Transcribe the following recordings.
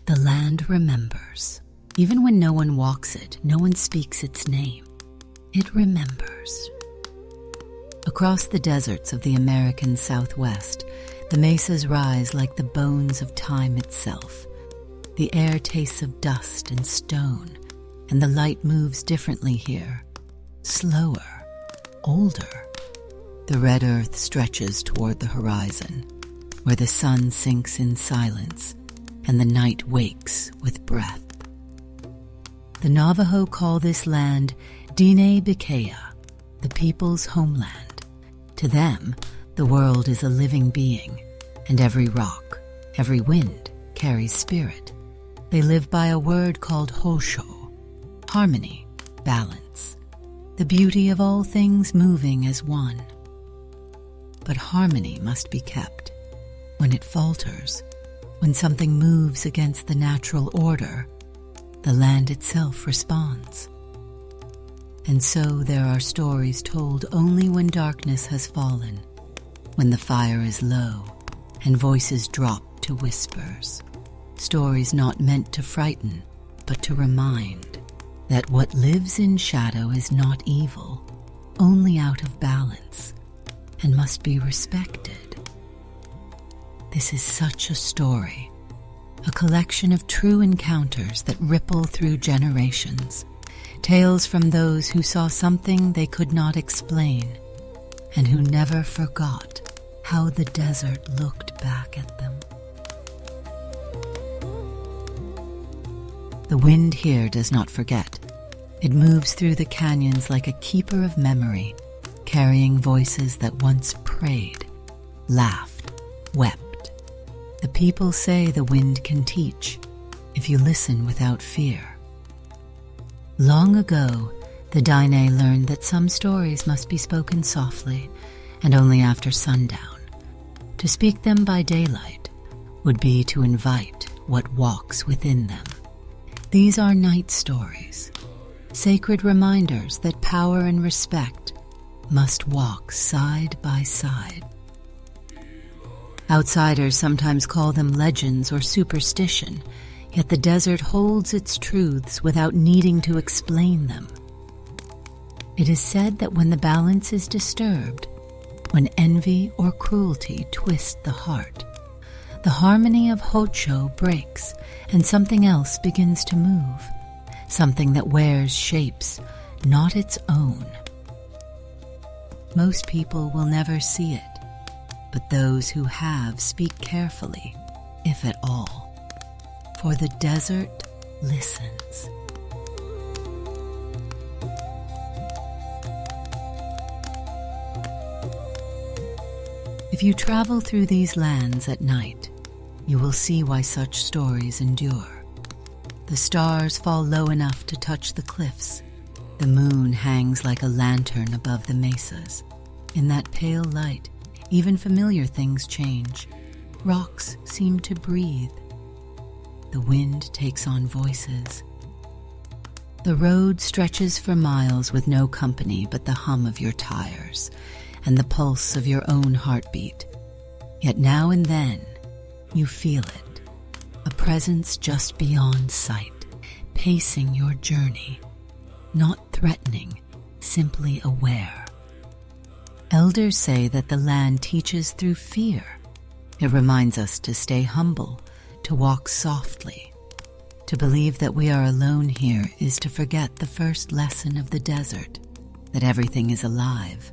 The land remembers. Even when no one walks it, no one speaks its name. It remembers. Across the deserts of the American Southwest, the mesas rise like the bones of time itself. The air tastes of dust and stone, and the light moves differently here. Slower, older. The red earth stretches toward the horizon, where the sun sinks in silence and the night wakes with breath. The Navajo call this land Dine Bikea, the people's homeland. To them, the world is a living being, and every rock, every wind carries spirit. They live by a word called Hosho, harmony, balance, the beauty of all things moving as one. But harmony must be kept. When it falters, when something moves against the natural order, the land itself responds. And so there are stories told only when darkness has fallen, when the fire is low and voices drop to whispers. Stories not meant to frighten, but to remind that what lives in shadow is not evil, only out of balance, and must be respected. This is such a story, a collection of true encounters that ripple through generations, tales from those who saw something they could not explain, and who never forgot how the desert looked back at them. The wind here does not forget. It moves through the canyons like a keeper of memory, carrying voices that once prayed, laughed, wept. The people say the wind can teach, if you listen without fear. Long ago, the Dine learned that some stories must be spoken softly and only after sundown. To speak them by daylight would be to invite what walks within them. These are night stories, sacred reminders that power and respect must walk side by side. Outsiders sometimes call them legends or superstition, yet the desert holds its truths without needing to explain them. It is said that when the balance is disturbed, when envy or cruelty twist the heart, the harmony of Hocho breaks and something else begins to move, something that wears shapes not its own. Most people will never see it, but those who have speak carefully, if at all, for the desert listens. If you travel through these lands at night, you will see why such stories endure. The stars fall low enough to touch the cliffs. The moon hangs like a lantern above the mesas. In that pale light, even familiar things change. Rocks seem to breathe. The wind takes on voices. The road stretches for miles with no company but the hum of your tires and the pulse of your own heartbeat. Yet now and then, you feel it, a presence just beyond sight, pacing your journey, not threatening, simply aware. Elders say that the land teaches through fear. It reminds us to stay humble, to walk softly. To believe that we are alone here is to forget the first lesson of the desert, that everything is alive.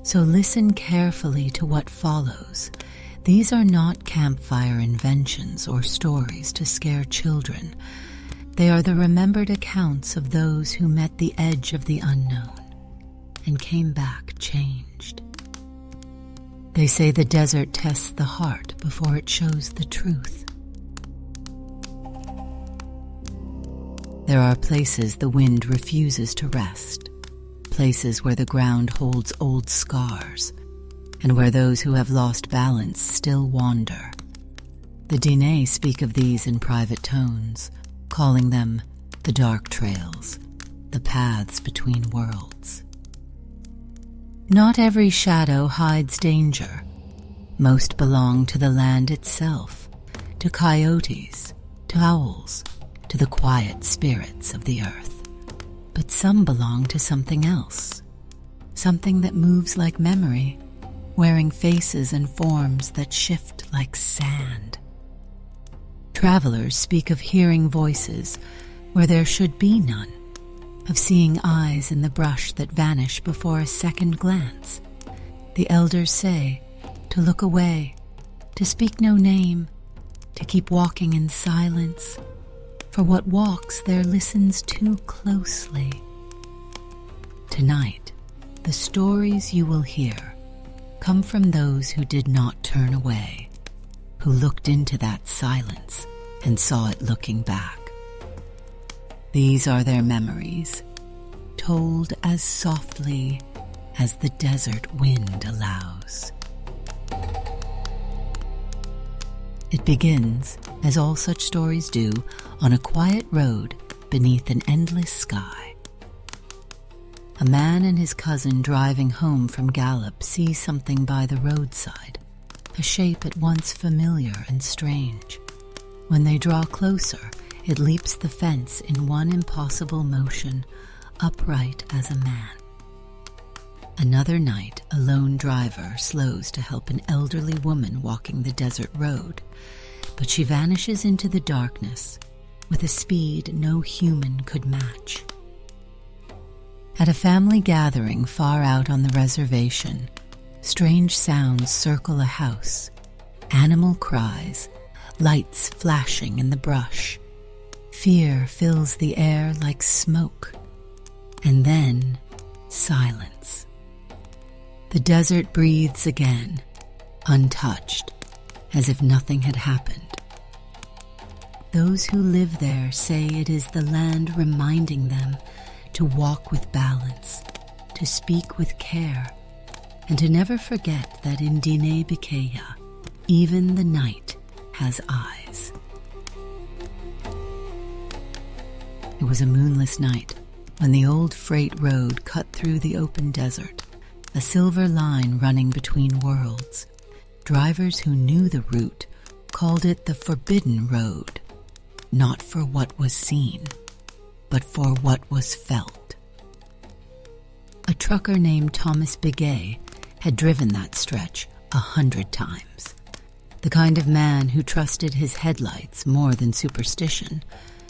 So listen carefully to what follows. These are not campfire inventions or stories to scare children. They are the remembered accounts of those who met the edge of the unknown and came back changed. They say the desert tests the heart before it shows the truth. There are places the wind refuses to rest, places where the ground holds old scars, and where those who have lost balance still wander. The Dine speak of these in private tones, calling them the dark trails, the paths between worlds. Not every shadow hides danger. Most belong to the land itself, to coyotes, to owls, to the quiet spirits of the earth. But some belong to something else, something that moves like memory, wearing faces and forms that shift like sand. Travelers speak of hearing voices where there should be none, of seeing eyes in the brush that vanish before a second glance. The elders say to look away, to speak no name, to keep walking in silence, for what walks there listens too closely. Tonight, the stories you will hear come from those who did not turn away, who looked into that silence and saw it looking back. These are their memories, told as softly as the desert wind allows. It begins, as all such stories do, on a quiet road beneath an endless sky. A man and his cousin driving home from Gallup see something by the roadside, a shape at once familiar and strange. When they draw closer, it leaps the fence in one impossible motion, upright as a man. Another night, a lone driver slows to help an elderly woman walking the desert road, but she vanishes into the darkness with a speed no human could match. At a family gathering far out on the reservation, strange sounds circle a house, animal cries, lights flashing in the brush. Fear fills the air like smoke, and then silence. The desert breathes again, untouched, as if nothing had happened. Those who live there say it is the land reminding them to walk with balance, to speak with care, and to never forget that in Diné Bikeya, even the night has eyes. It was a moonless night when the old freight road cut through the open desert, a silver line running between worlds. Drivers who knew the route called it the Forbidden Road, not for what was seen, but for what was felt. A trucker named Thomas Begay had driven that stretch 100 times, the kind of man who trusted his headlights more than superstition,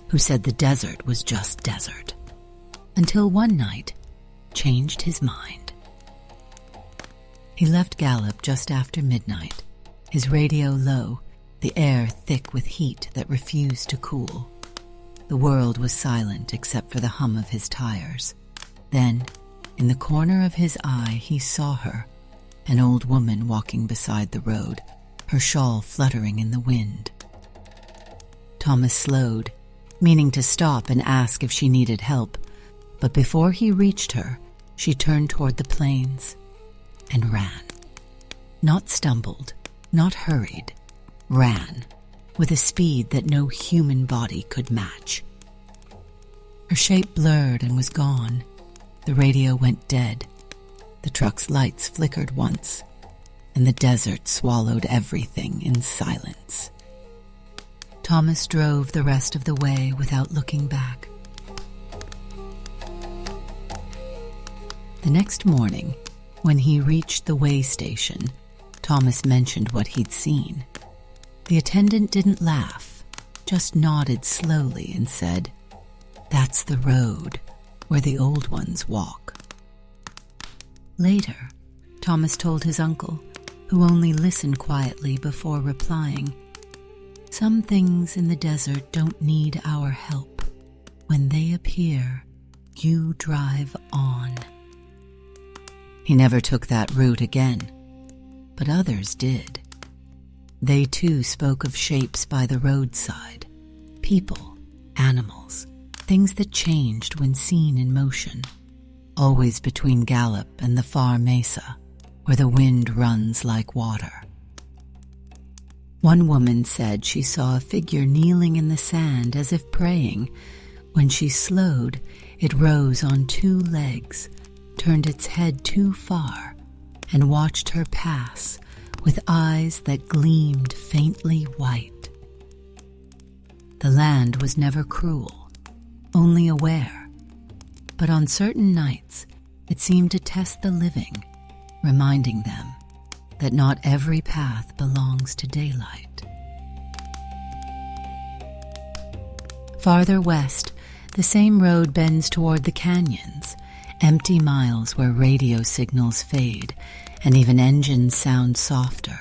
who said the desert was just desert, until one night changed his mind. He left Gallup just after midnight, his radio low, the air thick with heat that refused to cool. The world was silent except for the hum of his tires. Then, in the corner of his eye, he saw her, an old woman walking beside the road, her shawl fluttering in the wind. Thomas slowed, meaning to stop and ask if she needed help, but before he reached her, she turned toward the plains and ran. Not stumbled, not hurried, ran with a speed that no human body could match. Her shape blurred and was gone. The radio went dead. The truck's lights flickered once, and the desert swallowed everything in silence. Thomas drove the rest of the way without looking back. The next morning, when he reached the way station, Thomas mentioned what he'd seen. The attendant didn't laugh, just nodded slowly and said, "That's the road where the old ones walk." Later, Thomas told his uncle, who only listened quietly before replying, "Some things in the desert don't need our help. When they appear, you drive on." He never took that route again, but others did. They too spoke of shapes by the roadside, people, animals, things that changed when seen in motion, always between Gallup and the far mesa, where the wind runs like water. One woman said she saw a figure kneeling in the sand as if praying. When she slowed, it rose on two legs, turned its head too far, and watched her pass with eyes that gleamed faintly white. The land was never cruel, only aware. But on certain nights, it seemed to test the living, reminding them that not every path belongs to daylight. Farther west, the same road bends toward the canyons, empty miles where radio signals fade and even engines sound softer.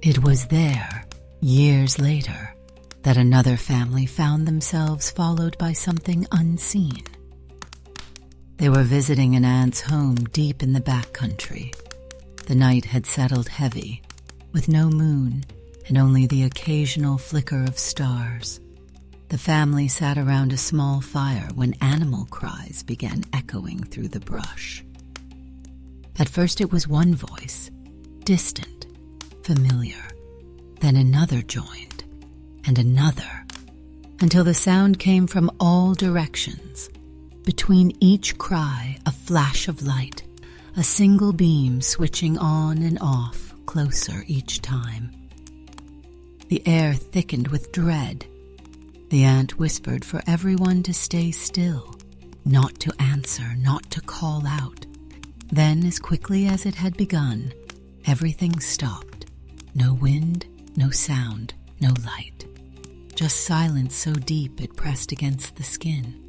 It was there, years later, that another family found themselves followed by something unseen. They were visiting an aunt's home deep in the backcountry. The night had settled heavy, with no moon and only the occasional flicker of stars. The family sat around a small fire when animal cries began echoing through the brush. At first it was one voice, distant, familiar. Then another joined, and another, until the sound came from all directions. Between each cry, a flash of light, a single beam switching on and off, closer each time. The air thickened with dread. The aunt whispered for everyone to stay still, not to answer, not to call out. Then, as quickly as it had begun, everything stopped. No wind, no sound, no light. Just silence so deep it pressed against the skin.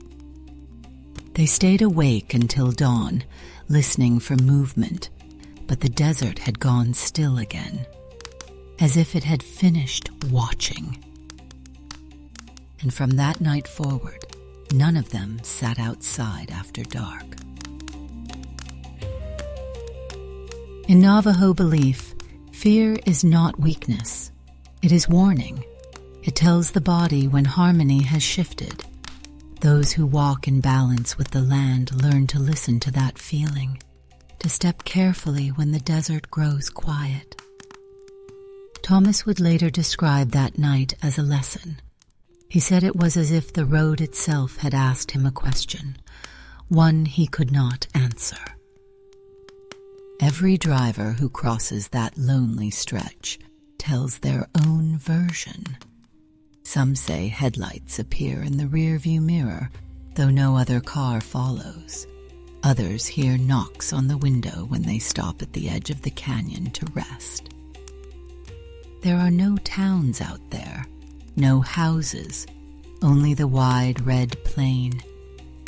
They stayed awake until dawn, listening for movement, but the desert had gone still again, as if it had finished watching. And from that night forward, none of them sat outside after dark. In Navajo belief, fear is not weakness. It is warning. It tells the body when harmony has shifted. Those who walk in balance with the land learn to listen to that feeling, to step carefully when the desert grows quiet. Thomas would later describe that night as a lesson. He said it was as if the road itself had asked him a question, one he could not answer. Every driver who crosses that lonely stretch tells their own version. Some say headlights appear in the rearview mirror, though no other car follows. Others hear knocks on the window when they stop at the edge of the canyon to rest. There are no towns out there, no houses, only the wide red plain.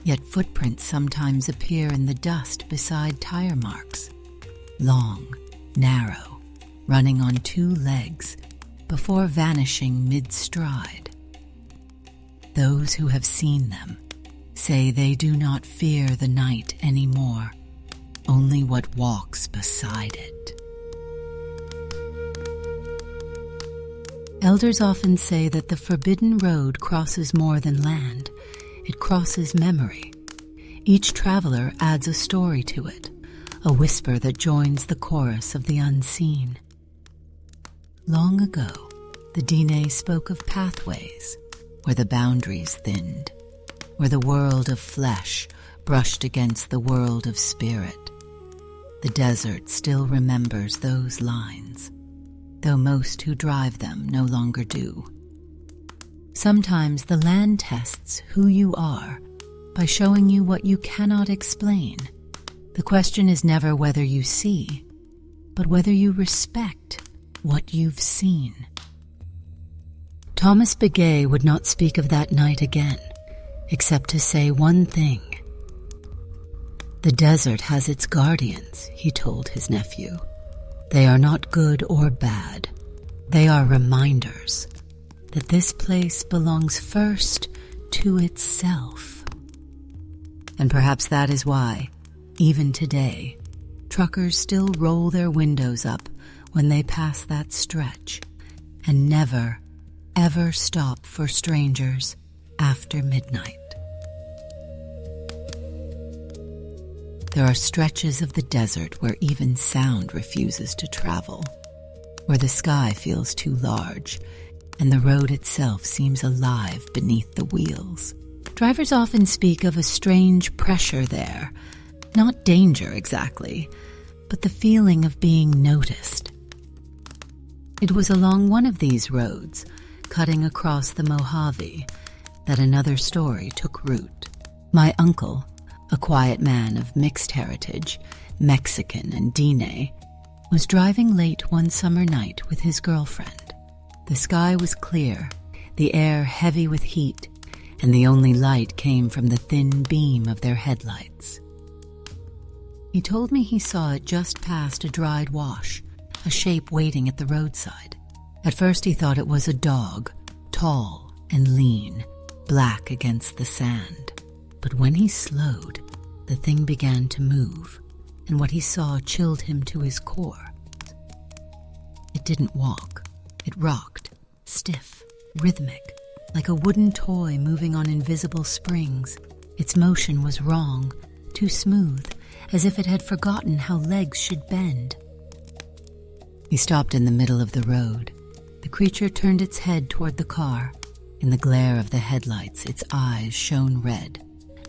Yet footprints sometimes appear in the dust beside tire marks. Long, narrow, running on two legs, before vanishing mid-stride. Those who have seen them say they do not fear the night anymore, only what walks beside it. Elders often say that the forbidden road crosses more than land. It crosses memory. Each traveler adds a story to it, a whisper that joins the chorus of the unseen. Long ago, the Diné spoke of pathways, where the boundaries thinned, where the world of flesh brushed against the world of spirit. The desert still remembers those lines, though most who drive them no longer do. Sometimes the land tests who you are by showing you what you cannot explain. The question is never whether you see, but whether you respect what you've seen. Thomas Begay would not speak of that night again, except to say one thing. The desert has its guardians, he told his nephew. They are not good or bad. They are reminders that this place belongs first to itself. And perhaps that is why, even today, truckers still roll their windows up when they pass that stretch and never, ever stop for strangers after midnight. There are stretches of the desert where even sound refuses to travel, where the sky feels too large and the road itself seems alive beneath the wheels. Drivers often speak of a strange pressure there, not danger exactly, but the feeling of being noticed. It was along one of these roads, cutting across the Mojave that another story took root. My uncle, a quiet man of mixed heritage, Mexican and Diné, was driving late one summer night with his girlfriend. The sky was clear, the air heavy with heat, and the only light came from the thin beam of their headlights. He told me he saw it just past a dried wash, a shape waiting at the roadside. At first he thought it was a dog, tall and lean, black against the sand. But when he slowed, the thing began to move, and what he saw chilled him to his core. It didn't walk. It rocked, stiff, rhythmic, like a wooden toy moving on invisible springs. Its motion was wrong, too smooth, as if it had forgotten how legs should bend. He stopped in the middle of the road. The creature turned its head toward the car. In the glare of the headlights, its eyes shone red.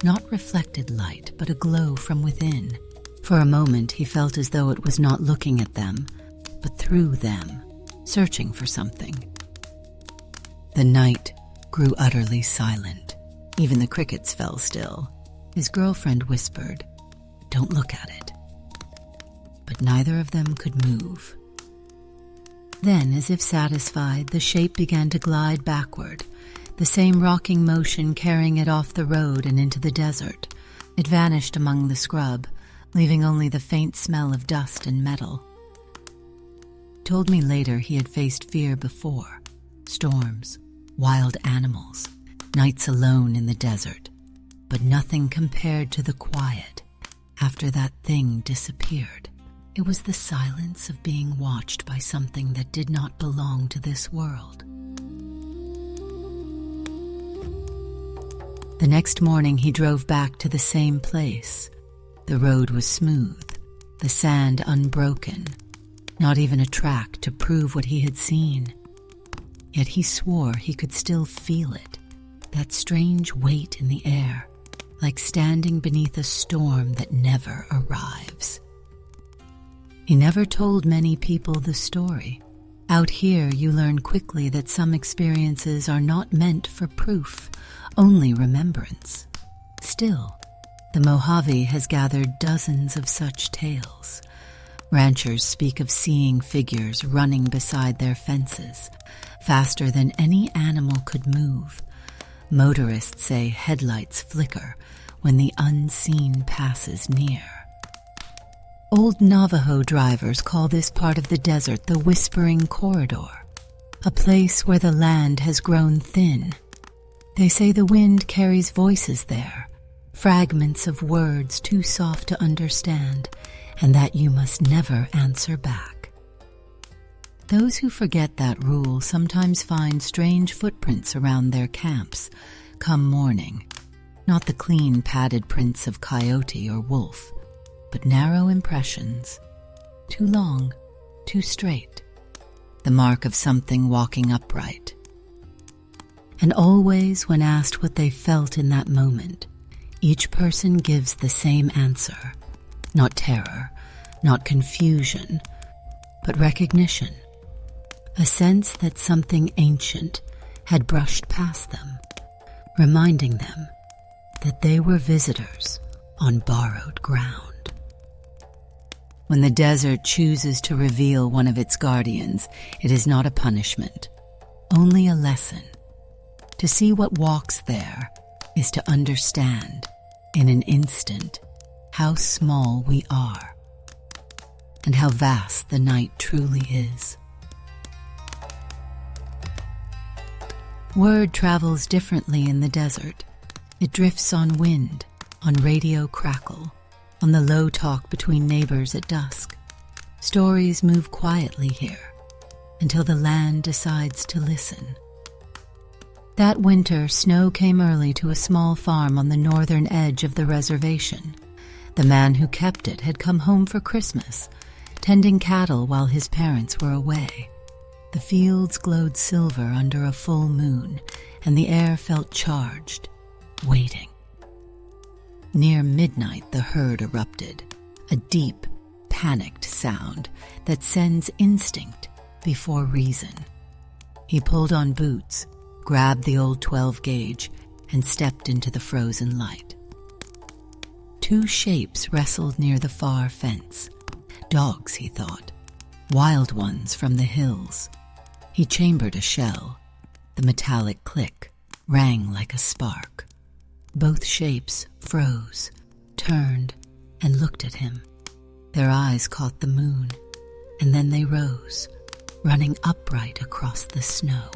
Not reflected light, but a glow from within. For a moment, he felt as though it was not looking at them, but through them, searching for something. The night grew utterly silent. Even the crickets fell still. His girlfriend whispered, "Don't look at it." But neither of them could move. Then, as if satisfied, the shape began to glide backward, the same rocking motion carrying it off the road and into the desert. It vanished among the scrub, leaving only the faint smell of dust and metal. He told me later he had faced fear before: storms, wild animals, nights alone in the desert, but nothing compared to the quiet after that thing disappeared. It was the silence of being watched by something that did not belong to this world. The next morning he drove back to the same place. The road was smooth, the sand unbroken, not even a track to prove what he had seen. Yet he swore he could still feel it, that strange weight in the air, like standing beneath a storm that never arrives. He never told many people the story. Out here, you learn quickly that some experiences are not meant for proof, only remembrance. Still, the Mojave has gathered dozens of such tales. Ranchers speak of seeing figures running beside their fences, faster than any animal could move. Motorists say headlights flicker when the unseen passes near. Old Navajo drivers call this part of the desert the Whispering Corridor, a place where the land has grown thin. They say the wind carries voices there, fragments of words too soft to understand, and that you must never answer back. Those who forget that rule sometimes find strange footprints around their camps come morning, not the clean padded prints of coyote or wolf, but narrow impressions, too long, too straight, the mark of something walking upright. And always, when asked what they felt in that moment, each person gives the same answer: not terror, not confusion, but recognition, a sense that something ancient had brushed past them, reminding them that they were visitors on borrowed ground. When the desert chooses to reveal one of its guardians, it is not a punishment, only a lesson. To see what walks there is to understand, in an instant, how small we are, and how vast the night truly is. Word travels differently in the desert. It drifts on wind, on radio crackle, on the low talk between neighbors at dusk. Stories move quietly here, until the land decides to listen. That winter, snow came early to a small farm on the northern edge of the reservation. The man who kept it had come home for Christmas, tending cattle while his parents were away. The fields glowed silver under a full moon, and the air felt charged, waiting. Near midnight, the herd erupted, a deep, panicked sound that sends instinct before reason. He pulled on boots, grabbed the old 12-gauge, and stepped into the frozen light. Two shapes wrestled near the far fence. Dogs, he thought. Wild ones from the hills. He chambered a shell. The metallic click rang like a spark. Both shapes froze, turned, and looked at him. Their eyes caught the moon, and then they rose, running upright across the snow.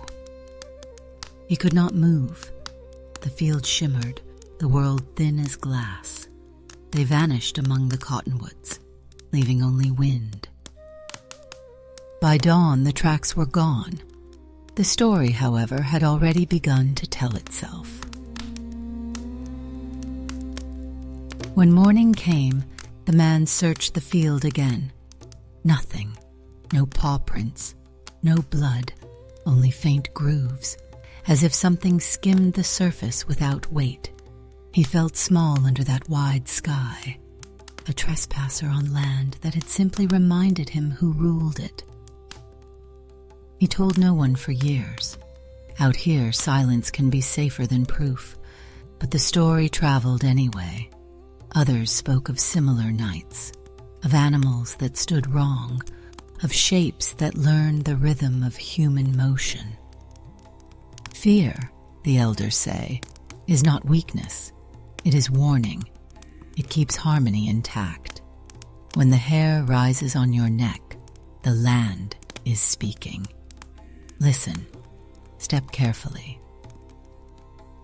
He could not move. The field shimmered, the world thin as glass. They vanished among the cottonwoods, leaving only wind. By dawn, the tracks were gone. The story, however, had already begun to tell itself. When morning came, the man searched the field again. Nothing. No paw prints. No blood. Only faint grooves, as if something skimmed the surface without weight. He felt small under that wide sky, a trespasser on land that had simply reminded him who ruled it. He told no one for years. Out here, silence can be safer than proof, but the story traveled anyway. Others spoke of similar nights, of animals that stood wrong, of shapes that learned the rhythm of human motion. Fear, the elders say, is not weakness. It is warning. It keeps harmony intact. When the hair rises on your neck, the land is speaking. Listen. Step carefully.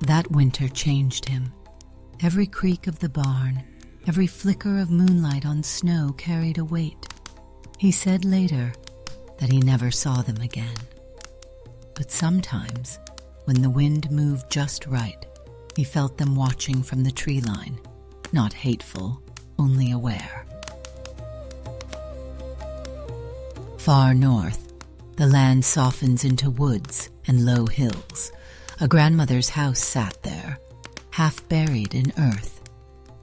That winter changed him. Every creak of the barn, every flicker of moonlight on snow carried a weight. He said later that he never saw them again. But sometimes, when the wind moved just right, he felt them watching from the tree line, not hateful, only aware. Far north, the land softens into woods and low hills. A grandmother's house sat there, half buried in earth,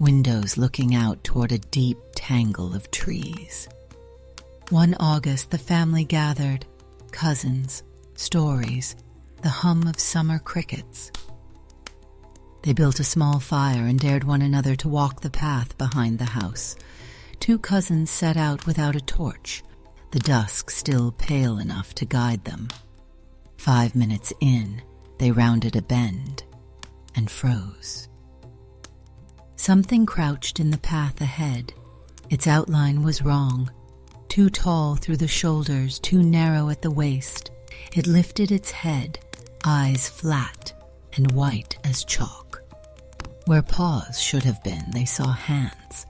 windows looking out toward a deep tangle of trees. One August, the family gathered, cousins, stories, the hum of summer crickets. They built a small fire and dared one another to walk the path behind the house. Two cousins set out without a torch, the dusk still pale enough to guide them. 5 minutes in, they rounded a bend and froze. Something crouched in the path ahead. Its outline was wrong, too tall through the shoulders, too narrow at the waist. It lifted its head, eyes flat and white as chalk. Where paws should have been, they saw hands,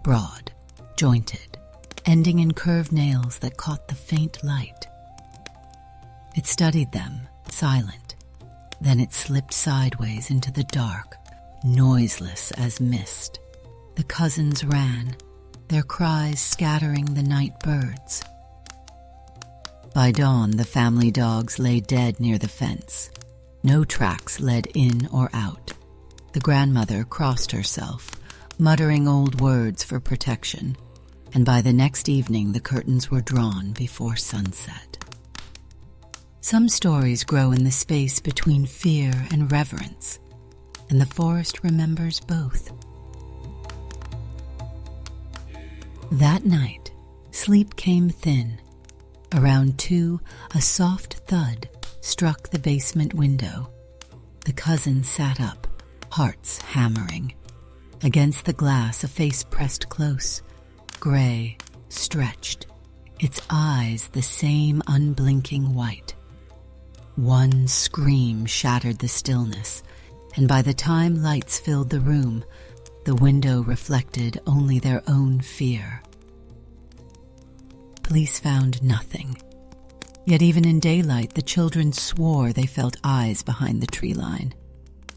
broad, jointed, ending in curved nails that caught the faint light. It studied them, silent. Then it slipped sideways into the dark, noiseless as mist. The cousins ran, their cries scattering the night birds. By dawn, the family dogs lay dead near the fence. No tracks led in or out. The grandmother crossed herself, muttering old words for protection, and by the next evening the curtains were drawn before sunset. Some stories grow in the space between fear and reverence, and the forest remembers both. That night, sleep came thin. Around 2, a soft thud struck the basement window. The cousins sat up, hearts hammering. Against the glass, a face pressed close, gray, stretched, its eyes the same unblinking white. One scream shattered the stillness, and by the time lights filled the room, the window reflected only their own fear. Police found nothing. Yet even in daylight, the children swore they felt eyes behind the tree line.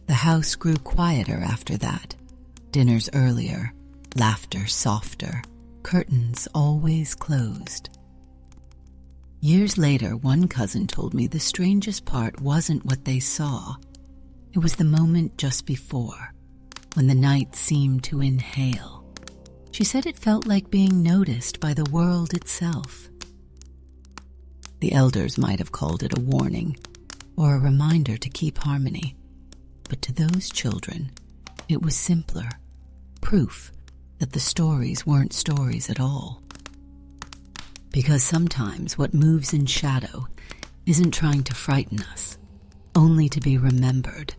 The house grew quieter after that. Dinners earlier, laughter softer, curtains always closed. Years later, one cousin told me the strangest part wasn't what they saw. It was the moment just before, when the night seemed to inhale. She said it felt like being noticed by the world itself. The elders might have called it a warning or a reminder to keep harmony. But to those children, it was simpler, proof that the stories weren't stories at all. Because sometimes what moves in shadow isn't trying to frighten us, only to be remembered.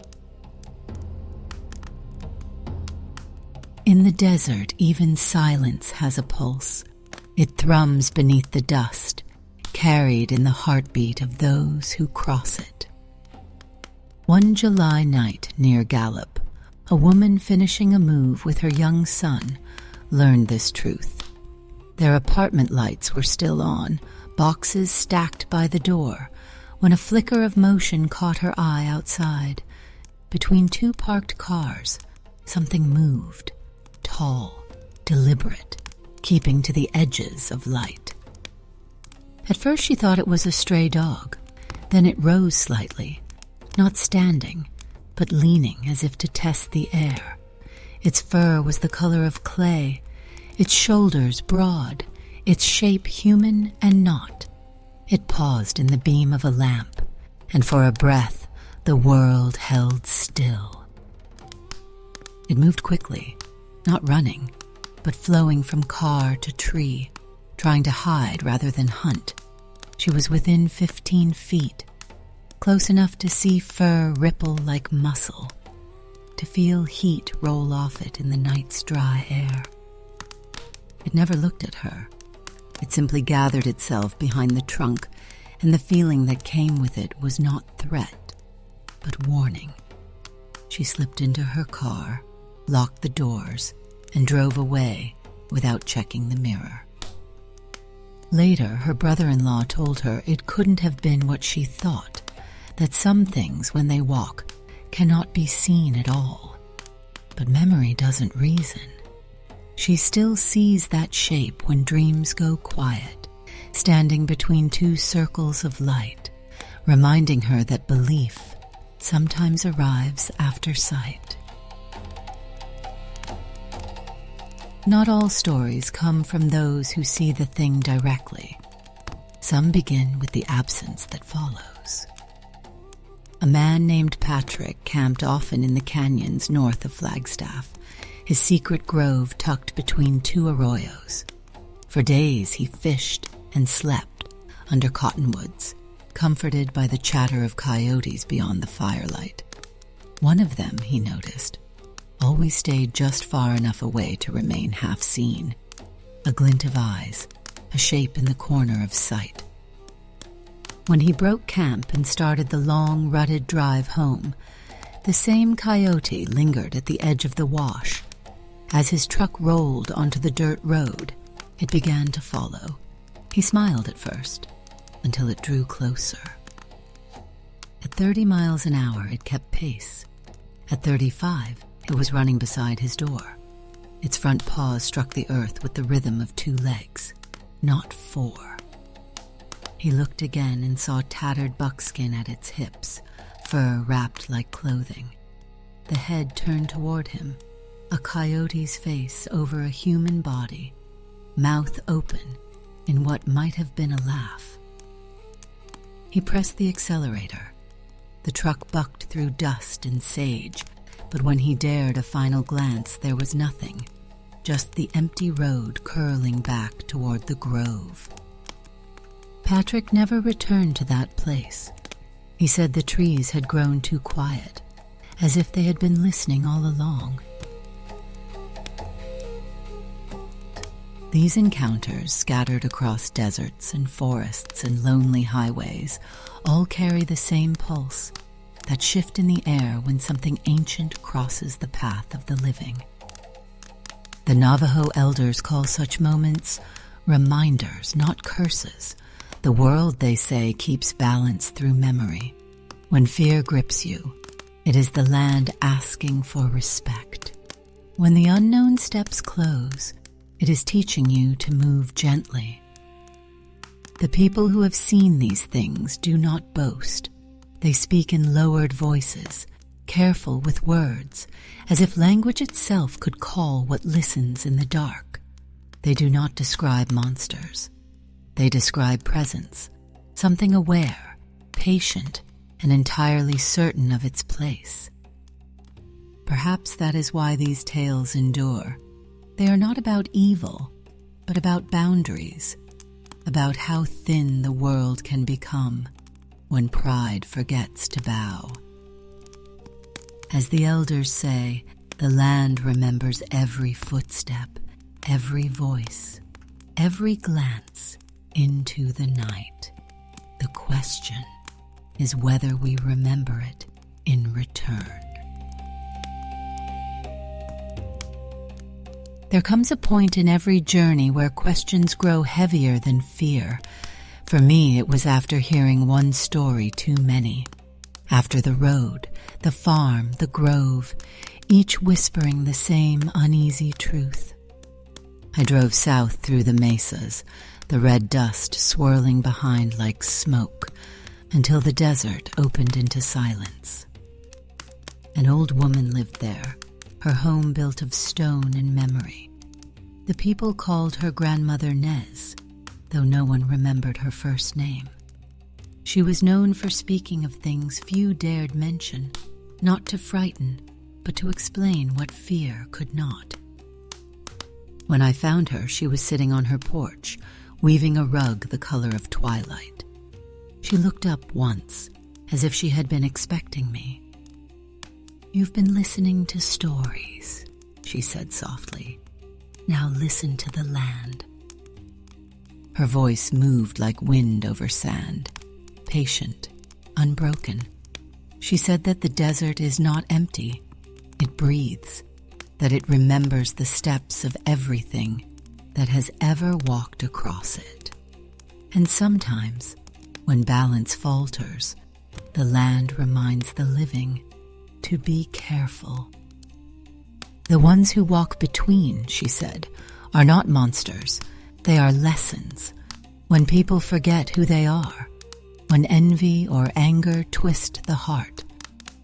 In the desert, even silence has a pulse. It thrums beneath the dust, carried in the heartbeat of those who cross it. One July night near Gallup, a woman finishing a move with her young son learned this truth. Their apartment lights were still on, boxes stacked by the door, when a flicker of motion caught her eye outside. Between two parked cars, something moved, tall, deliberate, keeping to the edges of light. At first she thought it was a stray dog. Then it rose slightly, not standing, but leaning as if to test the air. Its fur was the color of clay, its shoulders broad, its shape human and not. It paused in the beam of a lamp, and for a breath the world held still. It moved quickly, not running, but flowing from car to tree, trying to hide rather than hunt. She was within 15 feet, close enough to see fur ripple like muscle, to feel heat roll off it in the night's dry air. It never looked at her. It simply gathered itself behind the trunk, and the feeling that came with it was not threat, but warning. She slipped into her car, locked the doors, and drove away without checking the mirror. Later, her brother-in-law told her it couldn't have been what she thought, that some things, when they walk, cannot be seen at all. But memory doesn't reason. She still sees that shape when dreams go quiet, standing between two circles of light, reminding her that belief sometimes arrives after sight. Not all stories come from those who see the thing directly. Some begin with the absence that follows. A man named Patrick camped often in the canyons north of Flagstaff, his secret grove tucked between two arroyos. For days he fished and slept under cottonwoods, comforted by the chatter of coyotes beyond the firelight. One of them, he noticed, always stayed just far enough away to remain half seen, a glint of eyes, a shape in the corner of sight. When he broke camp and started the long, rutted drive home, the same coyote lingered at the edge of the wash. As his truck rolled onto the dirt road, it began to follow. He smiled at first, until it drew closer. At 30 miles an hour, it kept pace. At 35, it was running beside his door. Its front paws struck the earth with the rhythm of 2 legs, not 4. He looked again and saw tattered buckskin at its hips, fur wrapped like clothing. The head turned toward him, a coyote's face over a human body, mouth open in what might have been a laugh. He pressed the accelerator. The truck bucked through dust and sage, but when he dared a final glance, there was nothing, just the empty road curling back toward the grove. Patrick never returned to that place. He said the trees had grown too quiet, as if they had been listening all along. These encounters, scattered across deserts and forests and lonely highways, all carry the same pulse, that shift in the air when something ancient crosses the path of the living. The Navajo elders call such moments reminders, not curses. The world, they say, keeps balance through memory. When fear grips you, it is the land asking for respect. When the unknown steps close, it is teaching you to move gently. The people who have seen these things do not boast. They speak in lowered voices, careful with words, as if language itself could call what listens in the dark. They do not describe monsters. They describe presence, something aware, patient, and entirely certain of its place. Perhaps that is why these tales endure. They are not about evil, but about boundaries, about how thin the world can become when pride forgets to bow. As the elders say, the land remembers every footstep, every voice, every glance into the night. The question is whether we remember it in return. There comes a point in every journey where questions grow heavier than fear. For me, it was after hearing one story too many. After the road, the farm, the grove, each whispering the same uneasy truth. I drove south through the mesas, the red dust swirling behind like smoke, until the desert opened into silence. An old woman lived there, her home built of stone and memory. The people called her grandmother Nez, though no one remembered her first name. She was known for speaking of things few dared mention, not to frighten, but to explain what fear could not. When I found her, she was sitting on her porch, weaving a rug the color of twilight. She looked up once, as if she had been expecting me. "You've been listening to stories," she said softly. "Now listen to the land." Her voice moved like wind over sand, patient, unbroken. She said that the desert is not empty. It breathes, that it remembers the steps of everything that has ever walked across it. And sometimes, when balance falters, the land reminds the living to be careful. "The ones who walk between," she said, "are not monsters. They are lessons. When people forget who they are, when envy or anger twist the heart,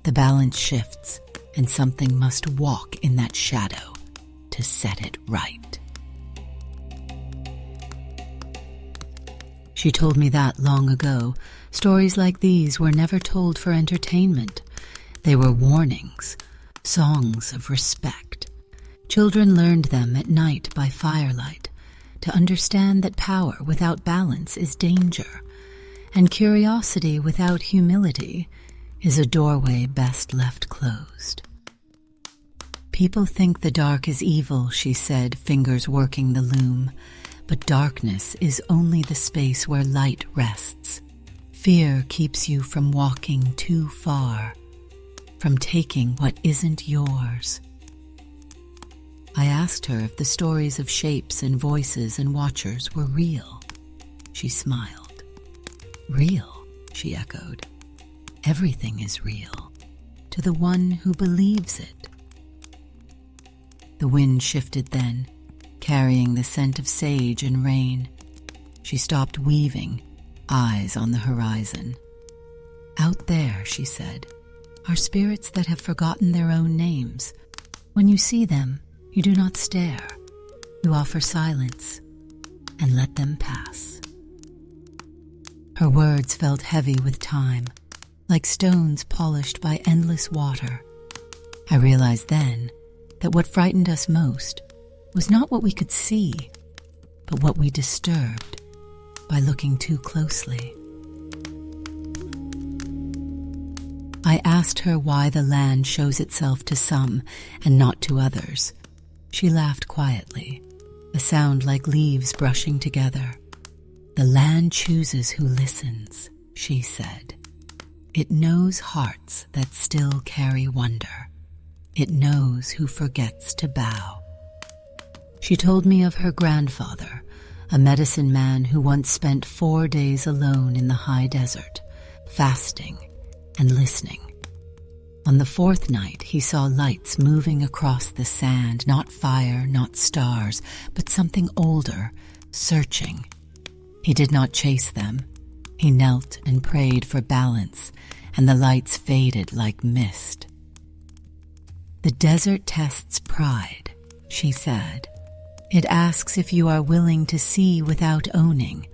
the balance shifts and something must walk in that shadow to set it right." She told me that long ago. Stories like these were never told for entertainment. They were warnings, songs of respect. Children learned them at night by firelight, to understand that power without balance is danger, and curiosity without humility is a doorway best left closed. "People think the dark is evil," she said, fingers working the loom, "but darkness is only the space where light rests. Fear keeps you from walking too far, from taking what isn't yours." I asked her if the stories of shapes and voices and watchers were real. She smiled. "Real," she echoed. "Everything is real, to the one who believes it." The wind shifted then, carrying the scent of sage and rain. She stopped weaving, eyes on the horizon. "Out there," she said, "are spirits that have forgotten their own names. When you see them, you do not stare. You offer silence and let them pass." Her words felt heavy with time, like stones polished by endless water. I realized then that what frightened us most was not what we could see, but what we disturbed by looking too closely. I asked her why the land shows itself to some and not to others. She laughed quietly, a sound like leaves brushing together. "The land chooses who listens," she said. "It knows hearts that still carry wonder. It knows who forgets to bow." She told me of her grandfather, a medicine man who once spent 4 days alone in the high desert, fasting and listening. On the 4th night, he saw lights moving across the sand, not fire, not stars, but something older, searching. He did not chase them. He knelt and prayed for balance, and the lights faded like mist. "The desert tests pride," she said. "It asks if you are willing to see without owning,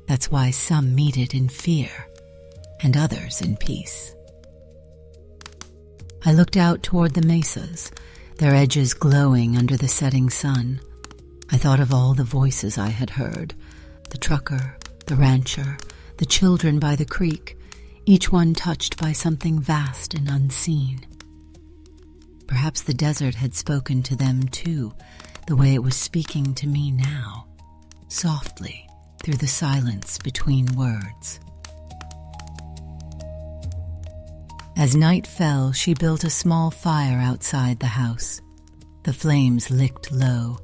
That's why some meet it in fear, and others in peace. I looked out toward the mesas, their edges glowing under the setting sun. I thought of all the voices I had heard, the trucker, the rancher, the children by the creek, each one touched by something vast and unseen. Perhaps the desert had spoken to them too, the way it was speaking to me now, softly through the silence between words. As night fell, she built a small fire outside the house. The flames licked low,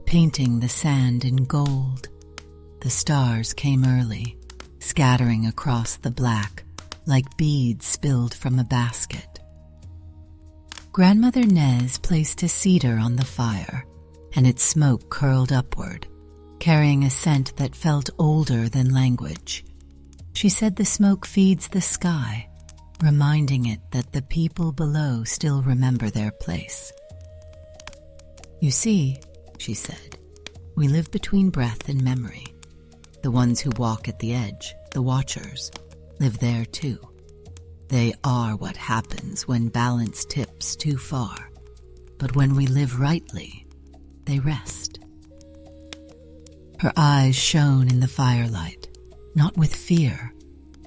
painting the sand in gold. The stars came early, scattering across the black, like beads spilled from a basket. Grandmother Nez placed a cedar on the fire, and its smoke curled upward, carrying a scent that felt older than language. She said the smoke feeds the sky, reminding it that the people below still remember their place. You see, she said, we live between breath and memory. The ones who walk at the edge, the watchers, live there too. They are what happens when balance tips too far. But when we live rightly, they rest. Her eyes shone in the firelight, not with fear,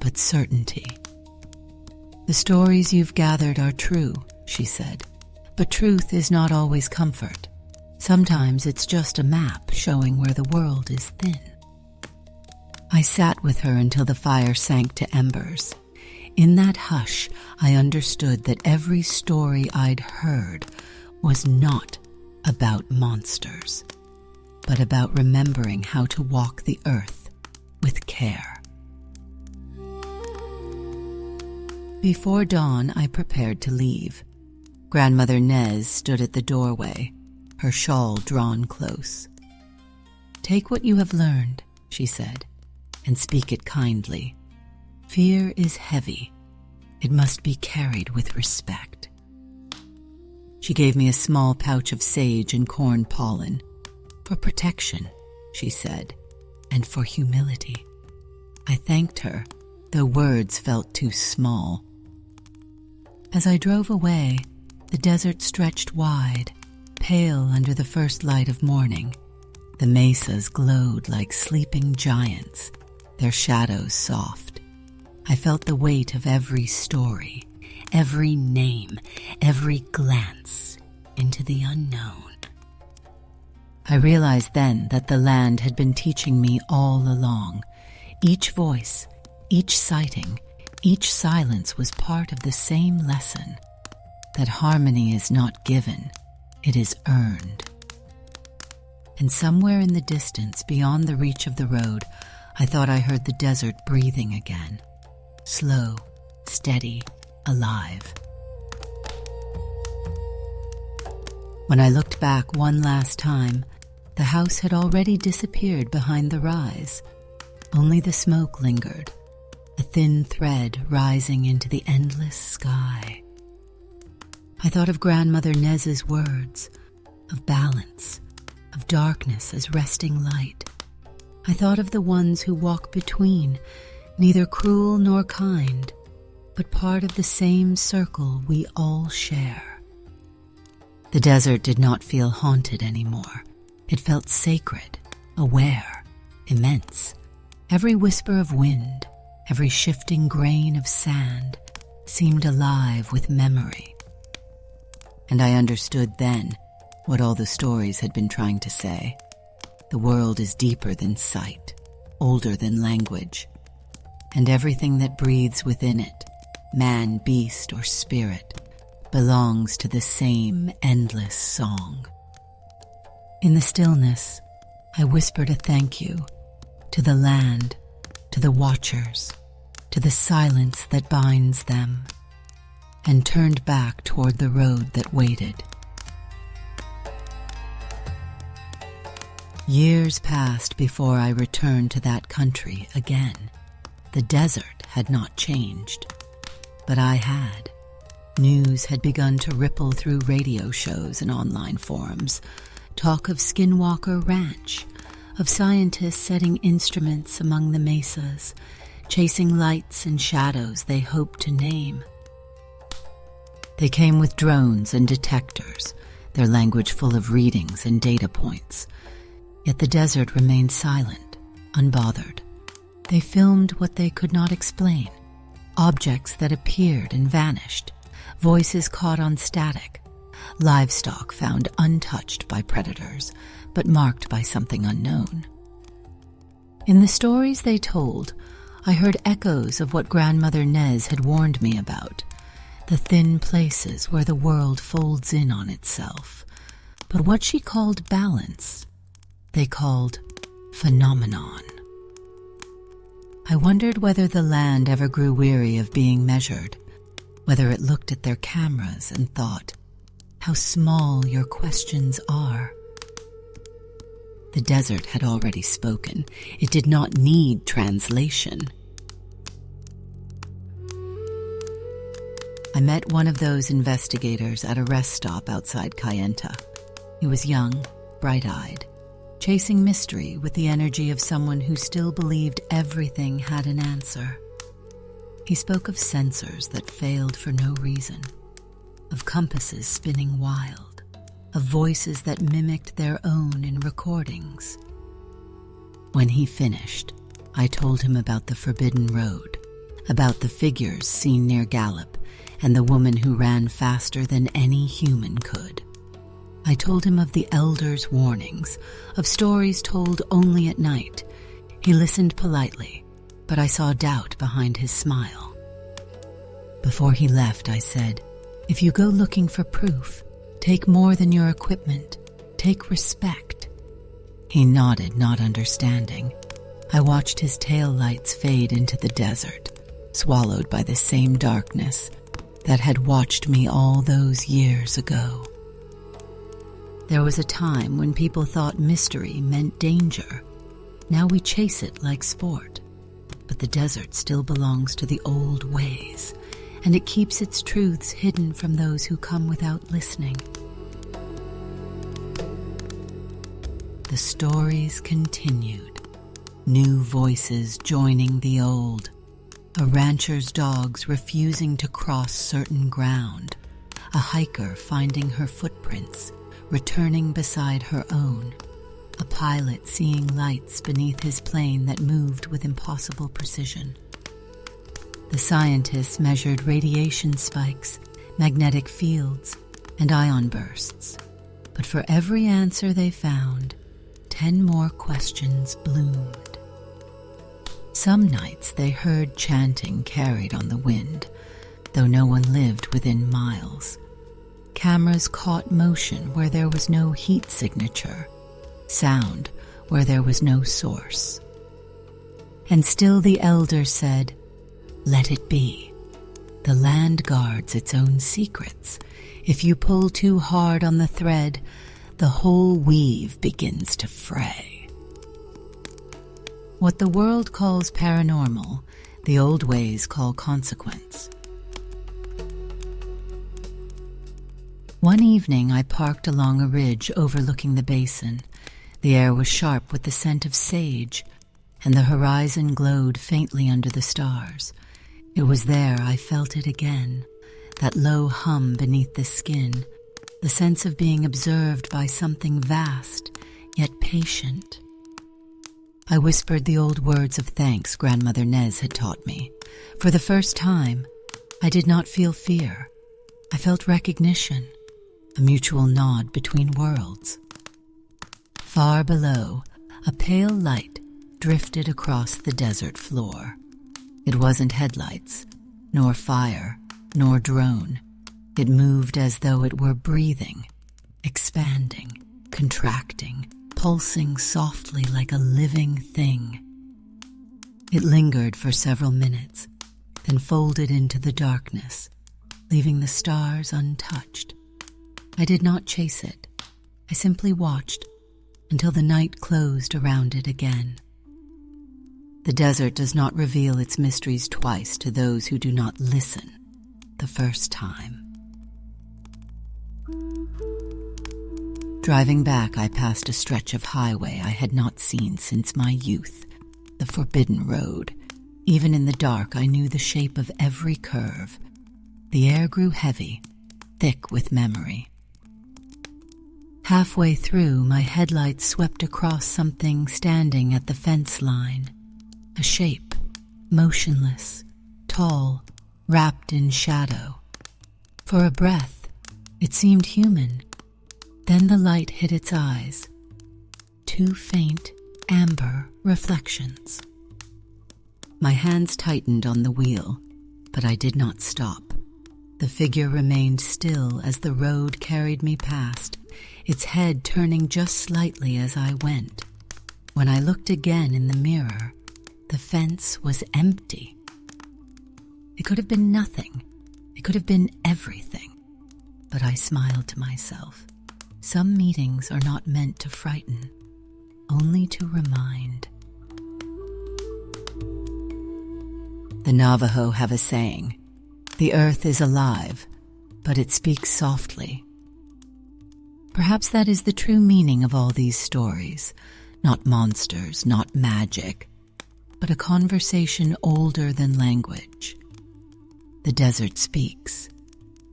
but certainty. The stories you've gathered are true, she said, but truth is not always comfort. Sometimes it's just a map showing where the world is thin. I sat with her until the fire sank to embers. In that hush, I understood that every story I'd heard was not about monsters, but about remembering how to walk the earth with care. Before dawn, I prepared to leave. Grandmother Nez stood at the doorway, her shawl drawn close. Take what you have learned, she said, and speak it kindly. Fear is heavy. It must be carried with respect. She gave me a small pouch of sage and corn pollen. For protection, she said, and for humility. I thanked her, though words felt too small. As I drove away, the desert stretched wide, pale under the first light of morning. The mesas glowed like sleeping giants, their shadows soft. I felt the weight of every story, every name, every glance into the unknown. I realized then that the land had been teaching me all along. Each voice, each sighting, each silence was part of the same lesson, that harmony is not given, it is earned. And somewhere in the distance, beyond the reach of the road, I thought I heard the desert breathing again, slow, steady, alive. When I looked back one last time, the house had already disappeared behind the rise. Only the smoke lingered, a thin thread rising into the endless sky. I thought of Grandmother Nez's words, of balance, of darkness as resting light. I thought of the ones who walk between, neither cruel nor kind, but part of the same circle we all share. The desert did not feel haunted anymore. It felt sacred, aware, immense. Every whisper of wind, every shifting grain of sand seemed alive with memory. And I understood then what all the stories had been trying to say. The world is deeper than sight, older than language, and everything that breathes within it, man, beast, or spirit, belongs to the same endless song. In the stillness, I whispered a thank you to the land, to the watchers, to the silence that binds them, and turned back toward the road that waited. Years passed before I returned to that country again. The desert had not changed, but I had. News had begun to ripple through radio shows and online forums. Talk of Skinwalker Ranch, of scientists setting instruments among the mesas, chasing lights and shadows they hoped to name. They came with drones and detectors, their language full of readings and data points. Yet the desert remained silent, unbothered. They filmed what they could not explain, objects that appeared and vanished, voices caught on static, livestock found untouched by predators, but marked by something unknown. In the stories they told, I heard echoes of what Grandmother Nez had warned me about, the thin places where the world folds in on itself. But what she called balance, they called phenomenon. I wondered whether the land ever grew weary of being measured, whether it looked at their cameras and thought, how small your questions are. The desert had already spoken. It did not need translation. I met one of those investigators at a rest stop outside Kayenta. He was young, bright-eyed, chasing mystery with the energy of someone who still believed everything had an answer. He spoke of sensors that failed for no reason, of compasses spinning wild, of voices that mimicked their own in recordings. When he finished, I told him about the Forbidden Road, about the figures seen near Gallup, and the woman who ran faster than any human could. I told him of the elders' warnings, of stories told only at night. He listened politely, but I saw doubt behind his smile. Before he left, I said, "If you go looking for proof, take more than your equipment. Take respect." He nodded, not understanding. I watched his tail lights fade into the desert, swallowed by the same darkness that had watched me all those years ago. There was a time when people thought mystery meant danger. Now we chase it like sport. But the desert still belongs to the old ways, and it keeps its truths hidden from those who come without listening. The stories continued, new voices joining the old, a rancher's dogs refusing to cross certain ground, a hiker finding her footprints, returning beside her own, a pilot seeing lights beneath his plane that moved with impossible precision. The scientists measured radiation spikes, magnetic fields, and ion bursts. But for every answer they found, 10 more questions bloomed. Some nights they heard chanting carried on the wind, though no one lived within miles. Cameras caught motion where there was no heat signature, sound where there was no source. And still the elder said, "Let it be. The land guards its own secrets. If you pull too hard on the thread, the whole weave begins to fray." What the world calls paranormal, the old ways call consequence. One evening I parked along a ridge overlooking the basin. The air was sharp with the scent of sage, and the horizon glowed faintly under the stars. It was there I felt it again, that low hum beneath the skin, the sense of being observed by something vast, yet patient. I whispered the old words of thanks Grandmother Nez had taught me. For the first time, I did not feel fear. I felt recognition, a mutual nod between worlds. Far below, a pale light drifted across the desert floor. It wasn't headlights, nor fire, nor drone. It moved as though it were breathing, expanding, contracting, pulsing softly like a living thing. It lingered for several minutes, then folded into the darkness, leaving the stars untouched. I did not chase it. I simply watched until the night closed around it again. The desert does not reveal its mysteries twice to those who do not listen the first time. Driving back, I passed a stretch of highway I had not seen since my youth, the Forbidden Road. Even in the dark, I knew the shape of every curve. The air grew heavy, thick with memory. Halfway through, my headlights swept across something standing at the fence line. A shape, motionless, tall, wrapped in shadow. For a breath, it seemed human. Then the light hit its eyes. 2 faint, amber reflections. My hands tightened on the wheel, but I did not stop. The figure remained still as the road carried me past, its head turning just slightly as I went. When I looked again in the mirror, the fence was empty. It could have been nothing. It could have been everything. But I smiled to myself. Some meetings are not meant to frighten, only to remind. The Navajo have a saying, "The earth is alive, but it speaks softly." Perhaps that is the true meaning of all these stories. Not monsters, not magic, but a conversation older than language. The desert speaks,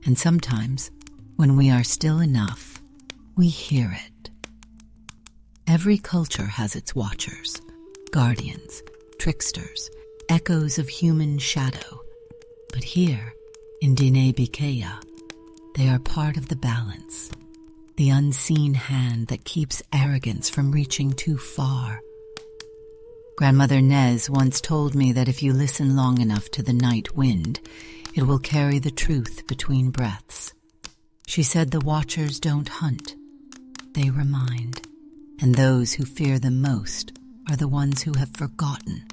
and sometimes, when we are still enough, we hear it. Every culture has its watchers, guardians, tricksters, echoes of human shadow. But here, in Diné Bikeya, they are part of the balance, the unseen hand that keeps arrogance from reaching too far. Grandmother Nez once told me that if you listen long enough to the night wind, it will carry the truth between breaths. She said the watchers don't hunt, they remind, and those who fear them most are the ones who have forgotten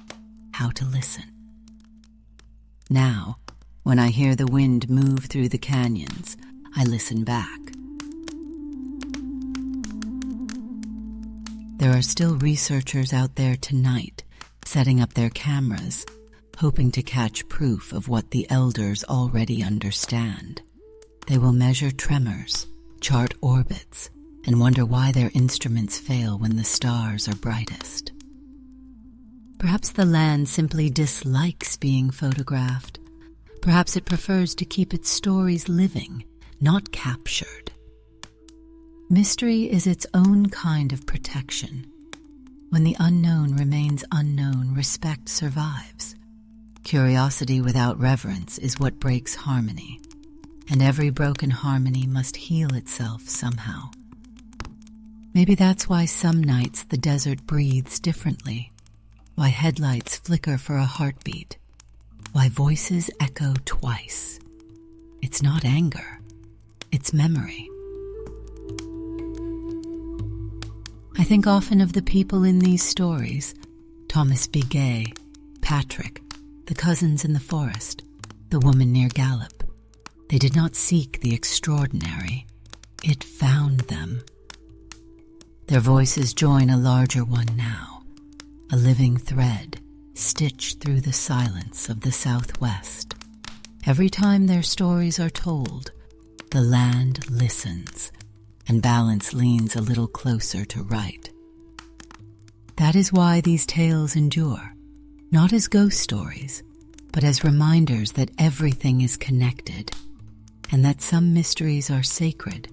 how to listen. Now, when I hear the wind move through the canyons, I listen back. There are still researchers out there tonight, setting up their cameras, hoping to catch proof of what the elders already understand. They will measure tremors, chart orbits, and wonder why their instruments fail when the stars are brightest. Perhaps the land simply dislikes being photographed. Perhaps it prefers to keep its stories living, not captured. Mystery is its own kind of protection. When the unknown remains unknown, respect survives. Curiosity without reverence is what breaks harmony, and every broken harmony must heal itself somehow. Maybe that's why some nights the desert breathes differently, why headlights flicker for a heartbeat, why voices echo twice. It's not anger, it's memory. I think often of the people in these stories, Thomas Bigay, Patrick, the cousins in the forest, the woman near Gallup. They did not seek the extraordinary, it found them. Their voices join a larger one now, a living thread stitched through the silence of the Southwest. Every time their stories are told, the land listens, and balance leans a little closer to right. That is why these tales endure, not as ghost stories, but as reminders that everything is connected, and that some mysteries are sacred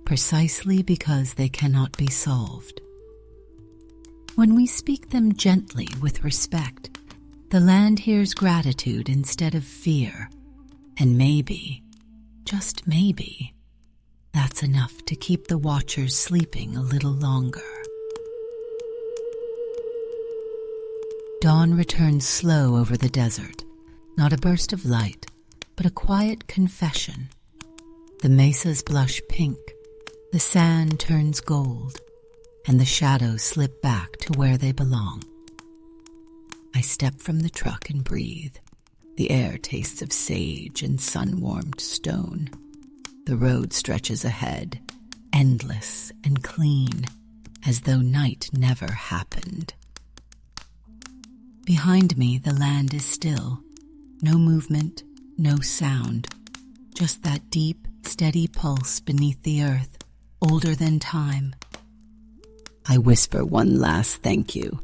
precisely because they cannot be solved. When we speak them gently with respect, the land hears gratitude instead of fear, and maybe, just maybe, that's enough to keep the watchers sleeping a little longer. Dawn returns slow over the desert, not a burst of light, but a quiet confession. The mesas blush pink, the sand turns gold, and the shadows slip back to where they belong. I step from the truck and breathe. The air tastes of sage and sun-warmed stone. The road stretches ahead, endless and clean, as though night never happened. Behind me, the land is still. No movement, no sound, just that deep, steady pulse beneath the earth, older than time. I whisper one last thank you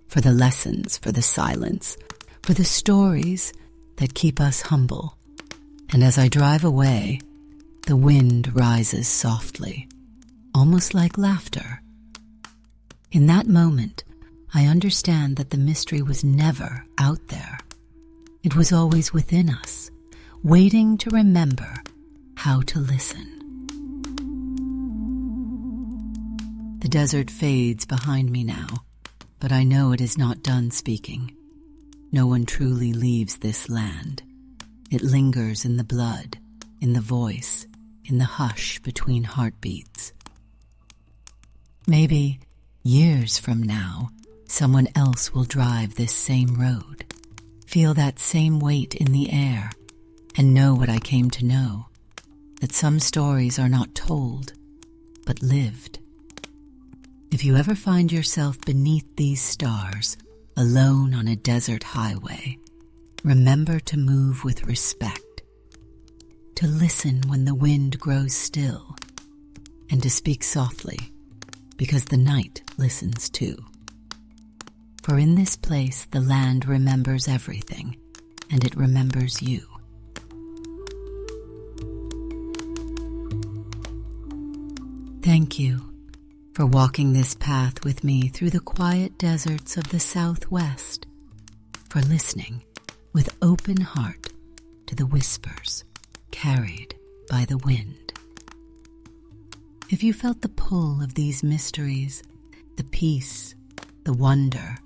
for the lessons, for the silence, for the stories that keep us humble. And as I drive away, the wind rises softly, almost like laughter. In that moment, I understand that the mystery was never out there. It was always within us, waiting to remember how to listen. The desert fades behind me now, but I know it is not done speaking. No one truly leaves this land. It lingers in the blood, in the voice, in the hush between heartbeats. Maybe years from now, someone else will drive this same road, feel that same weight in the air, and know what I came to know, that some stories are not told, but lived. If you ever find yourself beneath these stars, alone on a desert highway, remember to move with respect, to listen when the wind grows still, and to speak softly, because the night listens too. For in this place the land remembers everything, and it remembers you. Thank you for walking this path with me through the quiet deserts of the Southwest, for listening with open heart to the whispers carried by the wind. If you felt the pull of these mysteries, the peace, the wonder,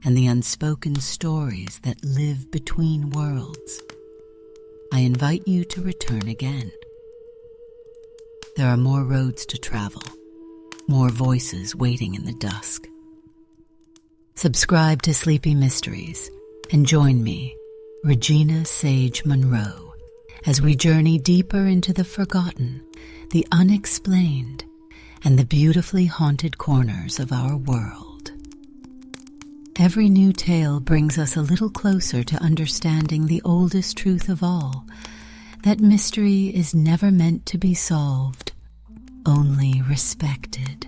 and the unspoken stories that live between worlds, I invite you to return again. There are more roads to travel, more voices waiting in the dusk. Subscribe to Sleepy Mysteries and join me, Regina Sage Monroe, as we journey deeper into the forgotten, the unexplained, and the beautifully haunted corners of our world. Every new tale brings us a little closer to understanding the oldest truth of all, that mystery is never meant to be solved, only respected.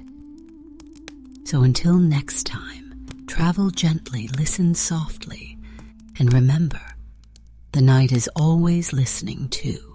So until next time, travel gently, listen softly, and remember, the night is always listening too.